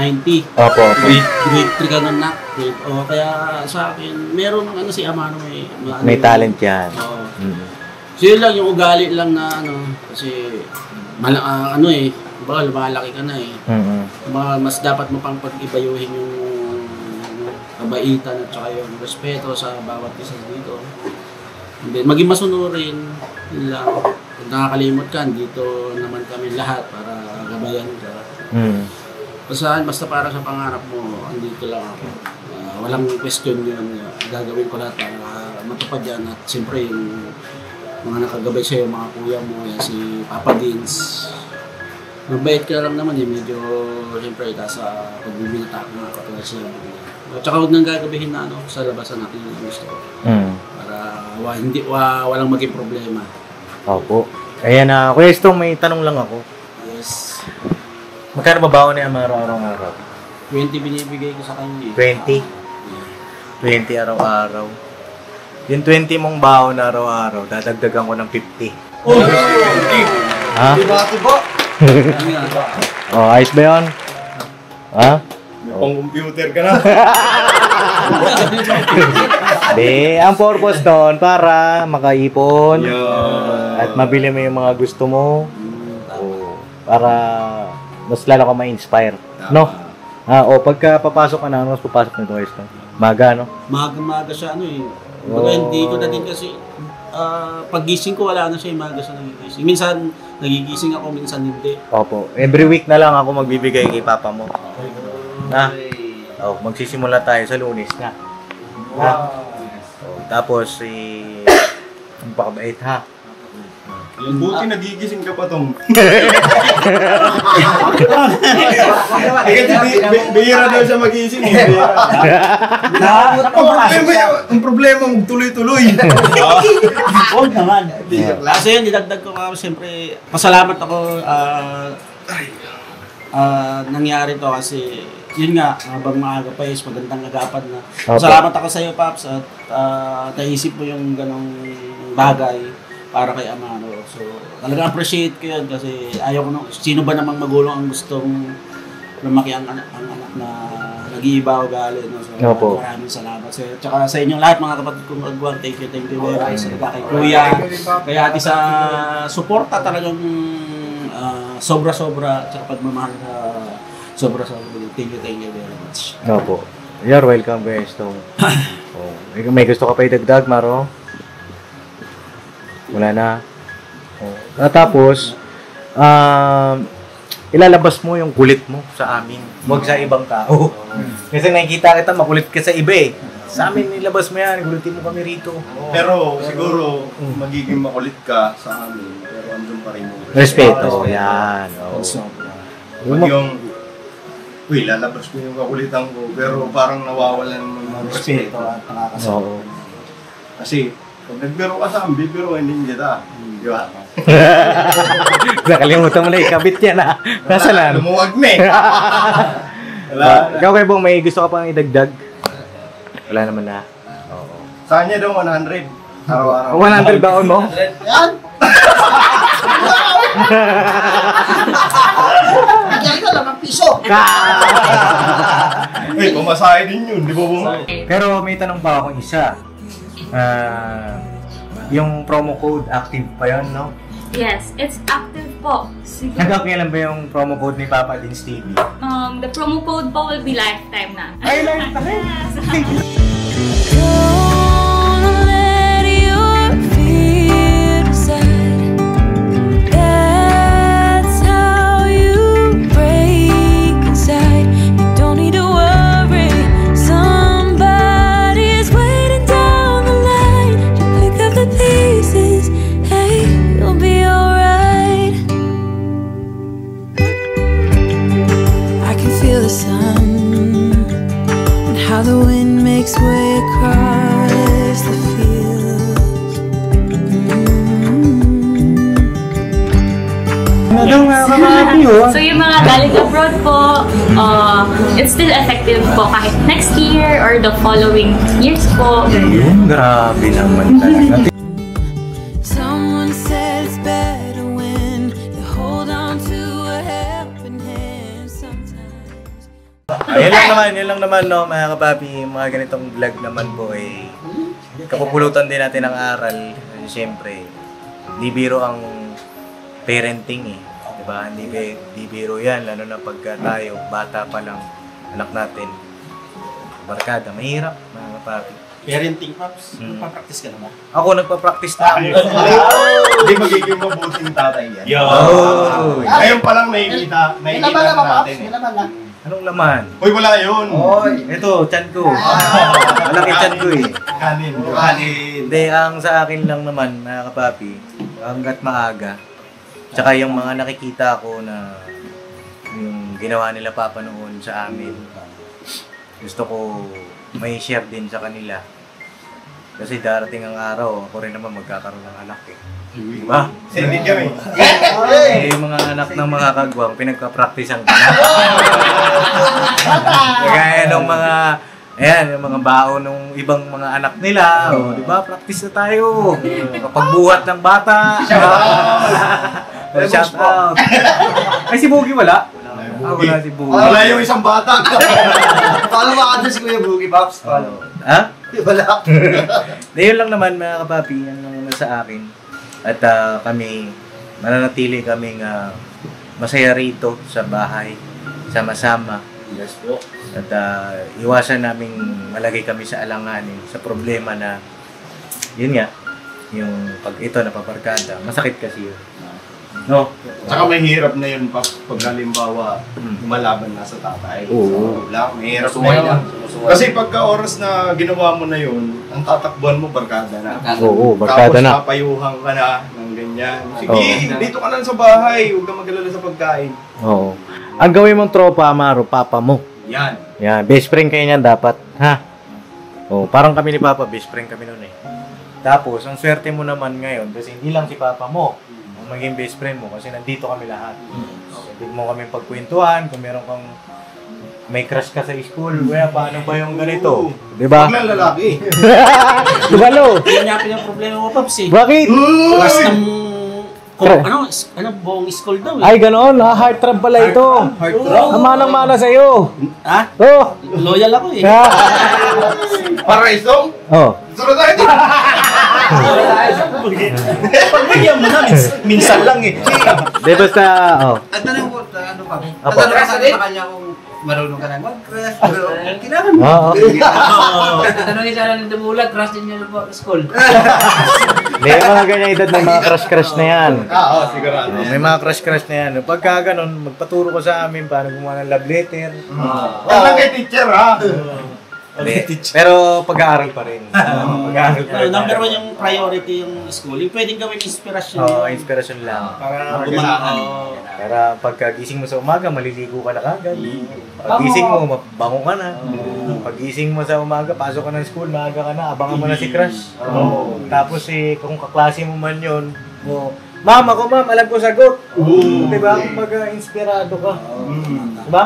Opo.
Grade 3 ka nun na. Kaya sa akin, meron si Amano
May talent yan.
Oo. So yun lang, yung ugali lang na kasi lumalaki ka na mas dapat mo pang pag-ibayuhin yung kabaitan at saka yung respeto sa bawat isa dito. And then, maging masunurin, yun lang. Kung nakakalimot ka, dito naman kami lahat para gabayan ka. Basta para sa pangarap mo, andito lang ako. Walang question yun. Gagawin ko lahat para matupad yan. At siyempre, yung mga nakagabay sa'yo, mga kuya mo, yan, si Papa Dins. Mabait ka lang naman medyo siyempre, sa pagbibinata ko mga katulad siya. At saka huwag nang gagabihin na sa labasan natin yung gusto ko. Para walang maging problema.
Opo. Ayan na. Kuya Stong, may tanong lang ako.
Yes.
Magkano ba baon niya araw-araw?
20 binibigay ko sa kanya.
20? 20 araw-araw. Yung 20 mong baon araw-araw, dadagdagan ko ng 50.
Oh,
ha?
Diba?
Ayos ba yun? Ha?
May pang-computer ka na.
Ang purpose doon para makaipon at mabili mo yung mga gusto mo. Para mas lalo ka ma-inspire. No? Pagka papasok ka na, mas papasok na ito, guys. Maga, no?
Maga siya, Baga, hindi ko na din kasi paggising ko, wala na siya yung maga siya nagigising. Minsan, nagigising ako, minsan hindi.
Opo. Every week na lang ako magbibigay kay papa mo. Na? Magsisimula tayo sa Lunes na. Tapos, ang pakabait, ha?
Buti nagigising ka pa tong. Bihira daw siya magising. Ang problema mo tuloy-tuloy.
Huwag naman. Kasi yun, didagdag ko siyempre, pasalamat ako nangyari to kasi yun nga, habang maaga pa is magandang agapan na. Salamat ako sa iyo, Paps, at naisip mo yung ganong bagay para kay Amano. So, talaga appreciate ko yun kasi ayaw ko sino ba namang magulang ang gustong lumaki ang anak na nag-iiba o gali. So, maraming salamat. So, tsaka sa inyong lahat, mga kapatid kong agwang, thank you very much. Kay Kuya, kay ate sa suporta talagang sobra-sobra, tsaka pagmamahal sa sobra-sobra. Thank you very much.
Opo. You're welcome, guys. May gusto ka pa idagdag, Maro? Wala na. Tapos, ilalabas mo yung kulit mo sa amin. Huwag sa ibang tao. Kasi nakikita kita, makulit ka sa iba eh. Sa amin, ilabas mo yan. Kulitin mo kami rito.
Pero siguro, magiging makulit ka sa amin. Pero andun pa rin yung
respeto. Yan.
Lalabas ko yung kakulitan ko. Pero parang nawawalan ng respeto at nakakasama. Kasi, pag nagbiro ka sa amin, bibiruin din kita. Di ba?
Nakalimutan mo na ikabit yan, ha? Nasaan?
Lumuwag na eh.
Ikaw kayo, Bong, may gusto ka pang idagdag? Wala naman na.
Sa kanya daw 100. Araw-araw.
100 baon mo?
Yan! Nagyari ka lang ng piso!
Pumasahe din yun, di ba, Bong?
Pero may tanong pa akong isa. Yung promo code active pa yun, no?
Yes, it's active po.
Hanggang kailan ba yung promo code ni Papa Dins TV?
The promo code po will be lifetime na.
Ay, lifetime!
How the wind makes way
daw mga kapapi, oh.
So yung mga galing abroad po, it's still effective po kahit next year or the following years po.
Grabe naman talaga.
Someone said it's better when you hold on to a helping hand sometimes.
Yan lang naman no, mga kapapi, mga ganitong vlog naman po eh. Kapupulutan din natin ng aral. Siyempre, di biro ang parenting eh. Diba? Di biro yan, lalo na pagka tayo, bata pa lang, anak natin. Barkada, mahirap, mga kapapi.
Parenting, Pops? Nagpa-practice ka naman?
Ako nagpa-practice na ako.
Hindi magiging mabuting tatay yan.
Oh.
Ngayon pa lang nakikita natin eh.
Anong laman?
Uy, wala yun.
Ito, tiyan ko. Malaki tiyan ko eh.
Kanin.
Hindi, ang sa akin lang naman, mga kapapi, hanggat maaga. Tsaka yung mga nakikita ko na yung ginawa nila papa noon sa amin, gusto ko may share din sa kanila. Kasi darating ang araw, ako rin naman magkakaroon ng anak eh. Diba?
Sending kami.
Eh, yung mga anak ng mga kagwang, pinagka-practice ang gana. Kaya nung mga, ayan, yung mga baon ng ibang mga anak nila, o, diba? Practice na tayo. Kapag buhat ng bata. Shout out. Ay, si Boogie wala? Wala si Boogie.
Wala yung isang bata.
Paano makakanta si Kuya Boogie, Pops?
Ha?
Wala.
Yun lang naman mga kapapi, yan lang naman sa akin. At kami, mananatili kaming masaya rito sa bahay, sama-sama.
Yes po.
At iwasan naming malagay kami sa alanganin, sa problema na, yun nga, yung pag ito napaparkada, masakit kasi yun. No?
Tsaka may hirap na yun pag halimbawa lumalaban na sa tatay.
Oo.
May hirap na yun. Kasi pagka oras na ginawa mo na yun, ang tatakbuhan mo barkada na.
Oo, barkada na.
Tapos papayuhan ka na ng ganyan. Sige, dito ka lang sa bahay, huwag kang mag-alala sa pagkain.
Oo. Ang gawin mong tropa, Amaro, papa mo.
Yan.
Yan, best friend kayo niyan dapat, ha? Oh, parang kami ni Papa, best friend kami noon eh. Tapos, ang swerte mo naman ngayon, kasi hindi lang si Papa mo ang maging best friend mo, kasi nandito kami lahat. Pwede mo kami pagkwentuhan, kung meron kang may crush ka sa school, kaya paano ba yung ganito? Diba?
Huwag lang lalaki.
Diba, Lo?
Yan nga yung problema mo, Pops eh.
Bakit?
Plus ng buong school daw eh.
Ay, ganoon, ha? Heart trap pala ito.
Heart trap?
Manang-mana sa'yo.
Ha?
Oh.
Loyal ako eh.
Para isong?
Oh.
Sunod tayo dito.
Pagbigyan mo na, minsan lang eh.
Di basta, oh.
At tanong ko, ano pa?
Apo.
Tatanong ka sa kanya kung marunong ka ng mag-crush. Kailangan mo.
Oo.
Tanongin sana ng Dumulag, crush din niya po sa school.
May mga ganyan edad ng mga crush-crush na yan.
Oo, sigurado.
May mga crush-crush na yan. Pagka ganun, magpaturo ko sa amin paano gumawa ng love letter.
Huwag lang kay teacher, ha?
Pero pag-aaral pa rin. Pag-aaral pa rin.
Number one yung priority yung school. Yung pwedeng gawing inspirasyon.
Oo, inspirasyon lang.
Para
Para pagkagising mo sa umaga, maliligo ka na kagad. Paggising mo, mabango ka na. Paggising mo sa umaga, pasok ka ng school, maaga ka na, abangan mo na si crush. Tapos kung kaklase mo man yun, ma'am, ako ma'am, alam ko sagot. Diba? Mag-inspirado ka. Diba?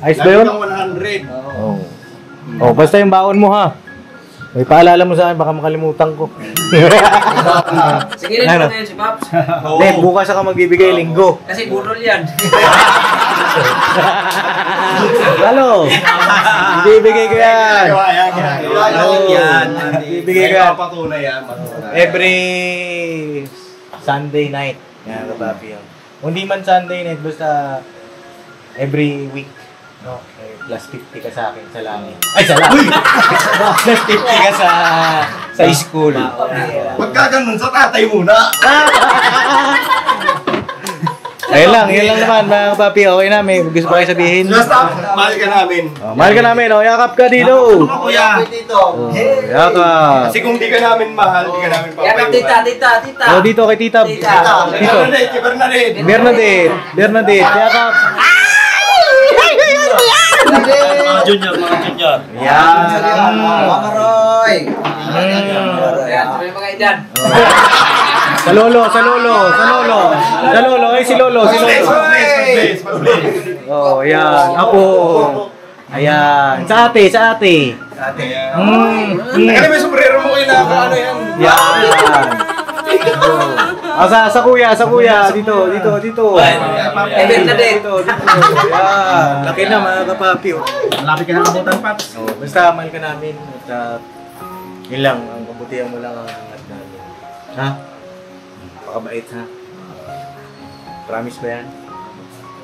Ayos ba yun?
Lagi kang 100.
Oo. Oh, basta yung baon mo ha. May paalala mo sa akin, baka makalimutan ko.
Sige rin po na yun si Pops.
Hindi, bukas ako magbibigay linggo.
Kasi burol yan.
Halo! Bibigay ko yan.
Yan.
Bibigay ko yan.
Patunay yan.
Every Sunday night. Yan, kapapi yun. Kung di man Sunday night, basta every week. No? Plus 50 ka sa akin sa langit. Ay, sa langit! Plus 50 ka sa school.
Pagka ganun, sa tatay muna.
Ayun lang naman mga papi. Okay na, may gusto pa kayo sabihin.
Basta, mahal ka namin.
Mahal ka namin, yakap ka dito.
kuya.
Yakap.
Kasi kung di ka namin mahal, di ka namin
Yakap
papayuhan.
tita.
Oh, dito kay tita. Dito.
Bernadette.
Bernadette, yakap.
Mga junior.
Yan.
Mama Roy!
Ayan, tuloy mga edad.
Sa lolo. Ay, si lolo. Oh, ayan. Apo. Ayan. Sa ate.
Nakali may sombrero mo kayo na ano yan.
Yan. Sa kuya. Dito. Dito. Yan. Laki na mga kapapi.
Malapit ka na kabutan, Paps.
Basta mahal ka namin. At yun lang. Ang kabutihan mo lang ang angat namin. Ha? Pakabait ha? Promise ba yan?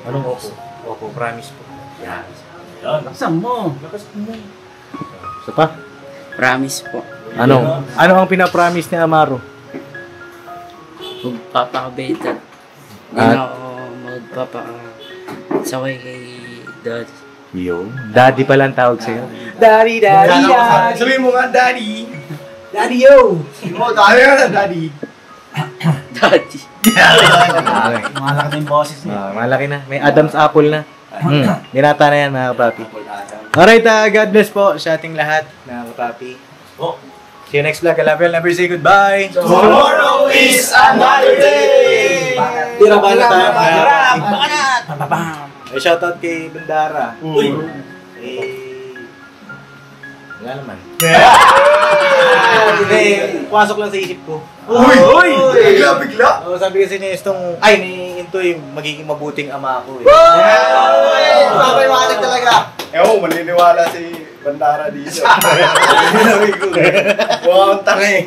Anong opo? Opo, promise po. Yan.
Laksan mo.
Isa pa?
Promise po.
Ano ang pinapromise ni Amaro?
Magpapakabait at hindi
At?
na ako magpapakasaway kay Dad.
Yun. Daddy pa lang tawag sa'yo.
Daddy. Sabihin mo nga, Daddy.
Daddy, yo!
Daddy.
Daddy.
Malaki na yung boses niya.
Malaki na. May Adam's apple na. Binata na yan, mga kapapi. Alright, God bless po sa ating lahat, mga kapapi. See you next vlog. I love you. I'll never say goodbye.
Tomorrow is another day.
Tira ba na tayo, mga kapapi? Shoutout kay Bandara. Wala naman. Hindi, pumasok lang sa isip ko.
Uy! Bigla!
Sabi kasi ni Estong, ni Intoy, magiging mabuting ama ako eh.
Sabay makinig talaga. Maniniwala si Bandara dito. Sabi ko, wow, ang tanga eh.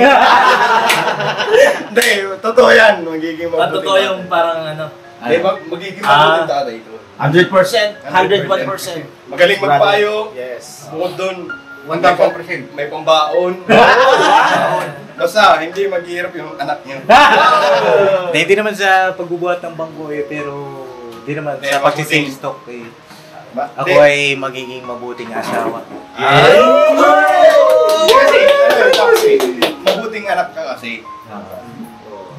Hindi, totoo yan. Magiging mabuting.
Totoo yung parang ano.
Magiging mabuting tatay ito.
100%. 101%.
Magaling magpayo.
Yes.
Bukod doon,
1,000%.
may pambaon. Basta, hindi maghihirap yung anak niya.
Hindi naman sa pagbubuhat ng bangko eh, pero hindi naman sa pagsisale stock eh. Ako ay magiging mabuting asawa.
Kasi, mabuting anak ka kasi.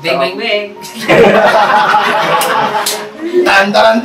Beng.
Tantaran.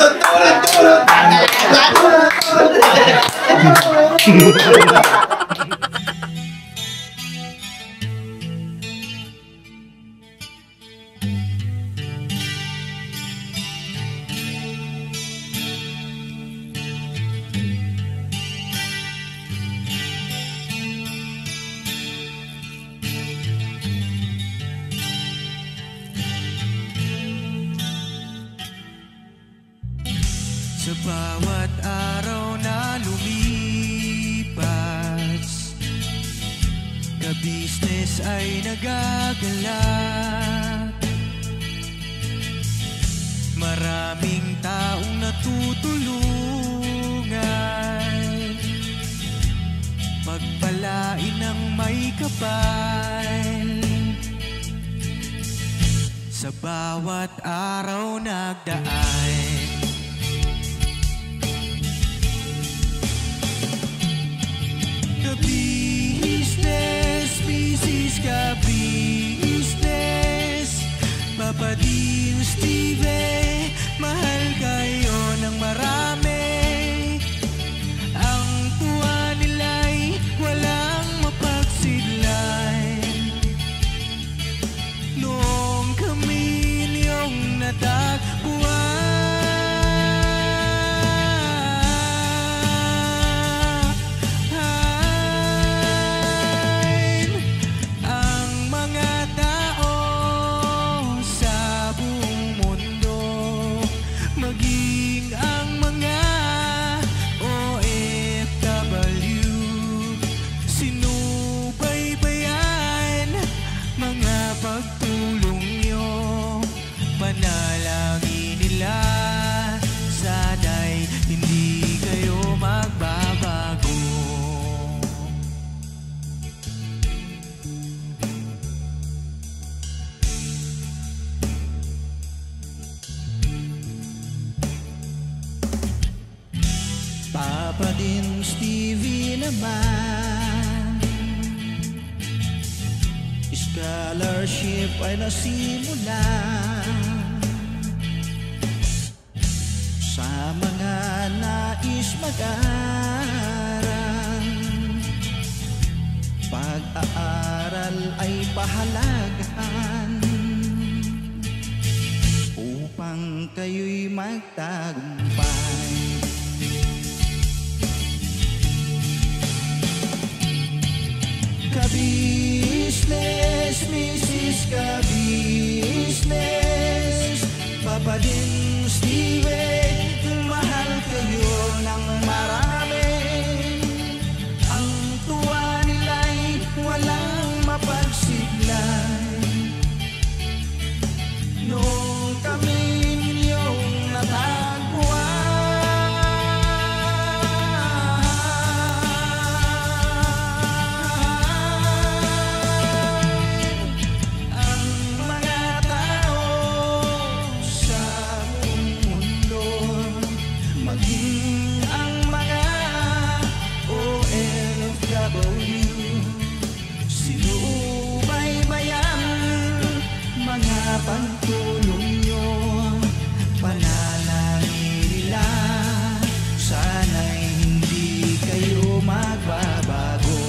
Sa bawat araw na lumipas, ka-business ay nagagalak. Maraming taong natutulungan, pagpalain ng may kapal. Sa bawat araw nagdaan, business, ka business. Papa Dio, Steve, mahal kayo ng marami. Ang tuwa nila'y walang mapagsidlay. Noong kami niyong natagpuan, Papa din Stevie naman, scholarship ay nasimula sa mga nais mag-aral. Pag-aaral ay pahalagahan,
kayo'y magtagumpay. Kabisnes, Mrs. Kabisnes, Papa din Steven, mahal kayo ng marami. Ang tuwa nila'y walang mapagsiglay. Nung kami ninyong natagpuan, ang mga tao sa buong mundo, maging ang mga OFW, sinubaybayan mga pagtulong nyo, panalangin nila, sana'y hindi kayo magbabago.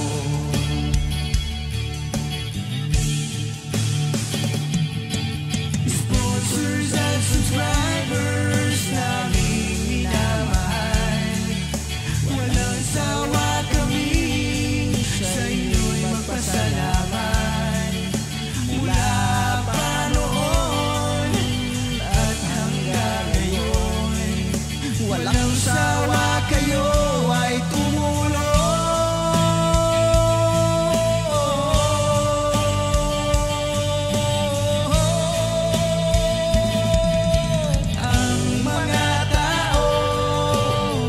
Sponsors at subscribers naming minamahal, walang sawa kami sa inyo'y magpasalamat. Mula pa noon at hanggang ngayon, walang sawa kayo ay tumulong. Ang mga tao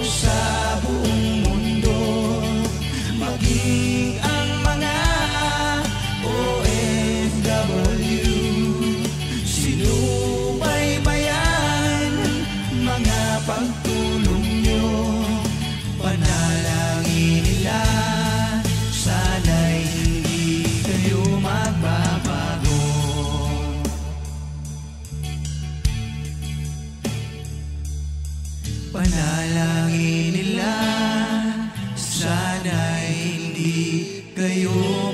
sa buong mundo, maging ang mga OFW, sinubaybayan mga pagtulong nyo, panalangin nila, sana'y hindi kayo magbabago. Panalangin nila, sana'y hindi kayo